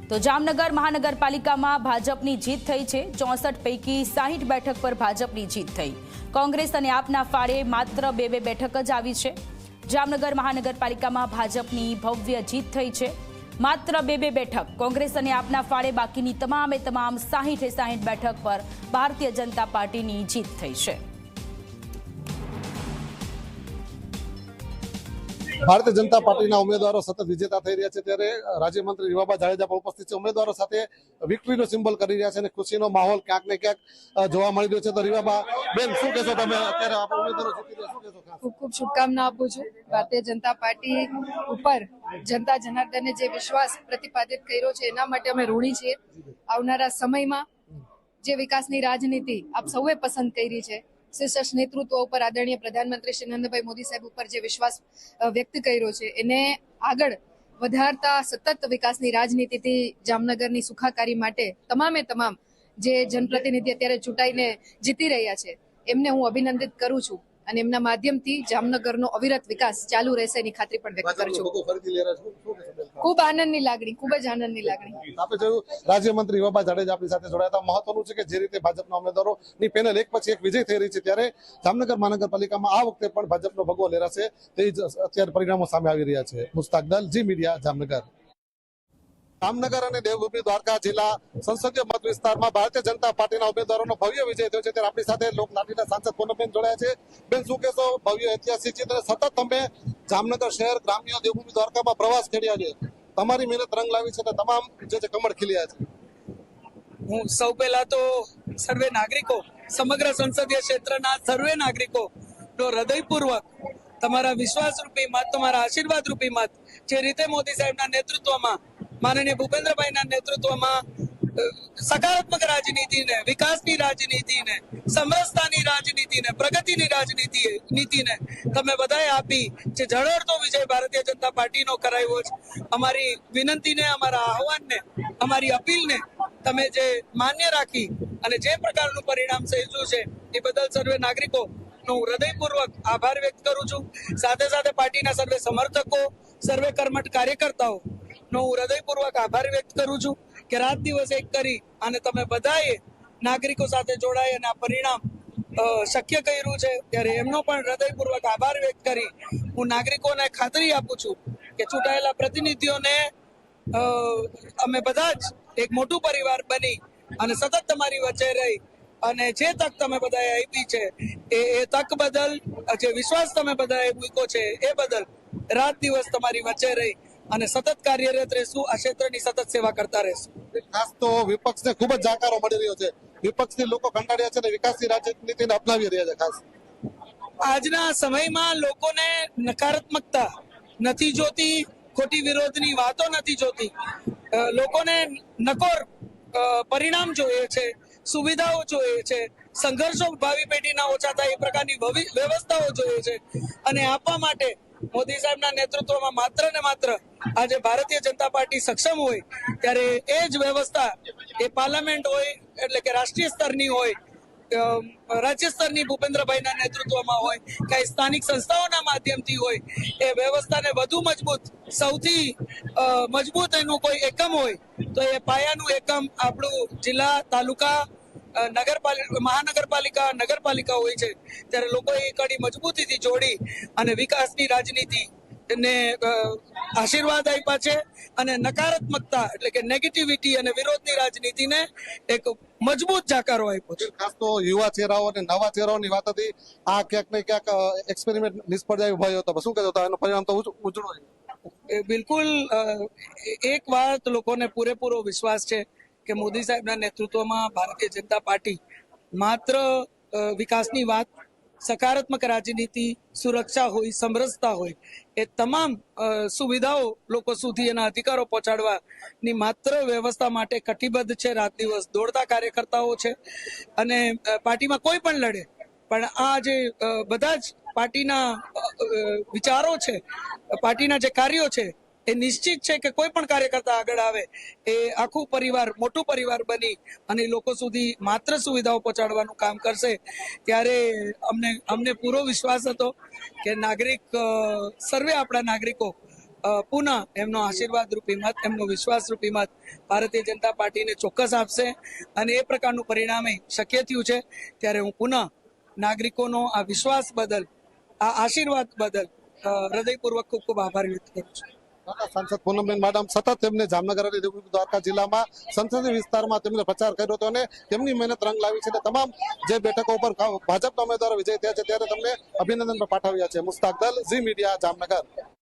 તો જામનગર મહાનગરપાલિકામાં ભાજપની જીત થઈ છે। 64 પૈકી 60 બેઠક પર ભાજપની જીત થઈ। કોંગ્રેસ અને આપના ફાળે માત્ર બે બેઠક જ આવી છે। જામનગર મહાનગરપાલિકામાં ભાજપની ભવ્ય જીત થઈ છે। માત્ર બે બેઠક કોંગ્રેસ અને આપના ફાળે, બાકીની તમામ 60 બેઠક પર ભારતીય જનતા પાર્ટીની જીત થઈ છે। भारतीय जनता पार्टी उम्मीदवारों सतत विजेता थई रह्या छे त्यारे राज्यमंत्री રીવાબા જાડેજા પણ ઉપસ્થિत છે। उम्मीदवारों साथे विक्टरीनो सिम्बल करी रह्या छे અને खुशीनो माहौल क्यांक ने क्यांक જોવા મળી રહ્યો છે। तो રીવાબા બેન, શું કહેશો તમે? અત્યારે આપણે ઉમેદવારો જીતી રહ્યા, શું કહેશો? ખૂબ ખૂબ શુભકામના આપું છું। ભારતીય જનતા પાર્ટી ઉપર જનતા જનાર્દને જે વિશ્વાસ પ્રતિપાદિત કર્યો છે એના માટે અમે ઋણી છીએ। આવનારા સમયમાં જે વિકાસની રાજનીતિ આપ સૌએ પસંદ કરી છે, શીર્ષ નેતૃત્વ ઉપર આદરણીય પ્રધાનમંત્રી શ્રી નરેન્દ્રભાઈ મોદી સાહેબ ઉપર જે વિશ્વાસ વ્યક્ત કર્યો છે એને આગળ વધારતા સતત વિકાસની રાજનીતિથી જામનગરની સુખાકારી માટે તમામ જે જનપ્રતિનિધિ અત્યારે ચૂંટાઈને જીતી રહ્યા છે એમને હું અભિનંદિત કરું છું અને એમના માધ્યમથી જામનગરનો અવિરત વિકાસ ચાલુ રહેશે એની ખાતરી પણ વ્યક્ત કરું છું। ખૂબ આનંદની લાગણી, ખૂબ જ આનંદની લાગણી। આપણે જોયું રાજ્યમંત્રી રીવાબા જાડેજા આપણી સાથે જોડાયા હતા। મહત્વનું છે કે જે રીતે ભાજપના ઉમેદવારોની પેનલ એક પછી એક વિજય થઈ રહી છે, ત્યારે જામનગર મહાનગરપાલિકામાં આ વખતે પણ ભાજપનો ભગવો લહેરાશે તે જ અત્યારે પરિણામો સામે આવી રહ્યા છે। મુસ્તાક દલ, જી મીડિયા, જામનગર। જામનગર અને દેવભૂમિ દ્વારકા જિલ્લા સંસદીય મત વિસ્તારમાં ભારતીય જનતા પાર્ટીના ઉમેદવારોનો ભવ્ય વિજય થયો છે, ત્યારે આપણી સાથે લોકલાડીના સાંસદ પૂનમબેન જોડાયા છે। બેન, શું કહેશો? ભવ્ય ઐતિહાસિક જીત અને સતત તમે જામનગર શહેર, ગ્રામ્ય, દેવભૂમિ દ્વારકામાં પ્રવાસ કર્યા છે, તમારી મહેનત રંગ લાવી છે અને તમામ જે કમળ ખીલ્યા છે। હું સૌ પહેલા તો સર્વે નાગરિકો, સમગ્ર સંસદીય ક્ષેત્રના સર્વે નાગરિકો નો હૃદયપૂર્વક તમારા વિશ્વાસ રૂપી મત, તમારા આશીર્વાદ રૂપી મત, જે રીતે મોદી સાહેબના નેતૃત્વમાં, માનનીય ભૂપેન્દ્રભાઈના નેતૃત્વમાં સકારાત્મક રાજનીતિને, વિકાસની રાજનીતિને, સમરસતાની રાજનીતિને, પ્રગતિની નીતિને તમે બધાએ આપી, જે ઝળહળતો વિજય ભારતીય જનતા પાર્ટીનો કરાવ્યો છે, અમારી વિનંતીને, અમારા આહવાનને, અમારી અપીલને તમે જે માન્ય રાખી અને જે પ્રકારનું પરિણામ સર્જ્યું છે એ બદલ સર્વે નાગરિકો હું હૃદયપૂર્વક આભાર વ્યક્ત કરું છું। સાથે સાથે પાર્ટીના સર્વે સમર્થકો, સર્વે કર્મઠ કાર્યકર્તાઓ નો હું હૃદયપૂર્વક આભાર વ્યક્ત કરું છું કે રાત દિવસ એક કરી અને તમે બધાએ નાગરિકો સાથે જોડાઈ અને આ પરિણામ શક્ય કર્યું છે, ત્યારે એમનો પણ હૃદયપૂર્વક આભાર વ્યક્ત કરી હું નાગરિકોને ખાતરી આપું છું કે ચૂંટાયેલા પ્રતિનિધિઓને અમે બધા જ એક મોટું પરિવાર બની અને સતત તમારી વચ્ચે રહી અને જે તક તમે બધાએ આપી છે એ તક બદલ, જે વિશ્વાસ તમે બધાએ મૂક્યો છે એ બદલ રાત દિવસ તમારી વચ્ચે રહી અને સતત કાર્યરત રહેશું, આ ક્ષેત્રની સતત સેવા કરતા રહેશું। ખાસ તો વિપક્ષને ખૂબ જ જાકારો મળી રહ્યો છે, વિપક્ષથી લોકો કંટાળ્યા છે અને વિકાસની રાજનીતિને અપનાવી રહ્યા છે। ખાસ આજના સમયમાં લોકોને નકારાત્મકતા નથી જોતી, ખોટી વિરોધની વાતો નથી જોતી, લોકોને નકોર પરિણામ જોઈએ છે, સુવિધાઓ જોઈએ છે, સંઘર્ષો ભાવિ પેઢીના ઓછા થાય એ પ્રકારની વ્યવસ્થાઓ જોઈએ છે અને આપવા માટે મોદી સાહેબના નેતૃત્વમાં માત્ર ને માત્ર આજે ભારતીય જનતા પાર્ટી સક્ષમ હોય ત્યારે એ જ વ્યવસ્થા એ પાર્લામેન્ટ હોય એટલે કે રાષ્ટ્રીય સ્તરની હોય, રાજ્ય સ્તરની ભૂપેન્દ્રભાઈના નેતૃત્વમાં હોય કે સ્થાનિક સંસ્થાઓના માધ્યમથી હોય, એ વ્યવસ્થાને વધુ મજબૂત, સૌથી મજબૂત એનું કોઈ એકમ હોય તો એ પાયાનું એકમ આપણું જિલ્લા, તાલુકા, મહાનગરપાલિકા, નગરપાલિકા હોય છે। ત્યારે લોકોએ એ કડી મજબૂતીથી જોડી અને વિકાસની રાજનીતિ ને આશીર્વાદ આપ્યા છે અને નકારાત્મકતા એટલે કે નેગેટિવિટી અને વિરોધની રાજનીતિને એક મજબૂત જાકારો આપ્યો છે। ખાસ તો યુવા ચહેરાઓ અને નવા ચહેરાઓની વાત હતી, આ ક્યાંક ને ક્યાંક એક્સપેરિમેન્ટ નિષ્ફળ જાય ભય હતો, શું કહેતો એનો પરિણામ તો ઉજળો છે। બિલકુલ, એક વાત લોકોને પૂરેપૂરો વિશ્વાસ છે કે મોદી સાહેબના નેતૃત્વમાં ભારતીય જનતા પાર્ટી માત્ર વિકાસની વાત, સકારાત્મક રાજનીતિ, સુરક્ષા હોય, સમરસતા હોય, એ તમામ સુવિધાઓ લોકો સુધી એના અધિકારો પહોંચાડવાની માત્ર વ્યવસ્થા માટે કટિબદ્ધ છે, રાત દિવસ દોડતા કાર્યકર્તાઓ છે અને પાર્ટીમાં કોઈ પણ લડે પણ આ જે બધા જ પાર્ટીના વિચારો છે, પાર્ટીના જે કાર્યો છે એ નિશ્ચિત છે કે કોઈ પણ કાર્યકર્તા આગળ આવે એ આખું પરિવાર, મોટું પરિવાર બની અને લોકો સુધી માત્ર સુવિધાઓ પહોંચાડવાનું કામ કરશે। ત્યારે અમને પૂરો વિશ્વાસ હતો કે નાગરિક, સર્વે આપણા નાગરિકો પુનઃ એમનો આશીર્વાદ રૂપી મત, એમનો વિશ્વાસ રૂપી મત ભારતીય જનતા પાર્ટીને ચોક્કસ આપશે અને એ પ્રકારનું પરિણામે શક્ય થયું છે. ત્યારે હું પુનઃ નાગરિકોનો આ વિશ્વાસ બદલ, આ આશીર્વાદ બદલ હૃદયપૂર્વક ખૂબ ખૂબ આભાર વ્યક્ત કરું છું. સાંસદ પૂનમબેન માડમ સતત તેમને જામનગર અને દ્વારકા જિલ્લામાં સંસદીય વિસ્તારમાં તેમને પ્રચાર કર્યો હતો અને તેમની મહેનત રંગ લાવી છે અને તમામ જે બેઠકો ઉપર ભાજપના ઉમેદવારો વિજય થયા છે ત્યારે તમને અભિનંદન પણ પાઠવ્યા છે. મુસ્તાક દલ, ઝી મીડિયા, જામનગર.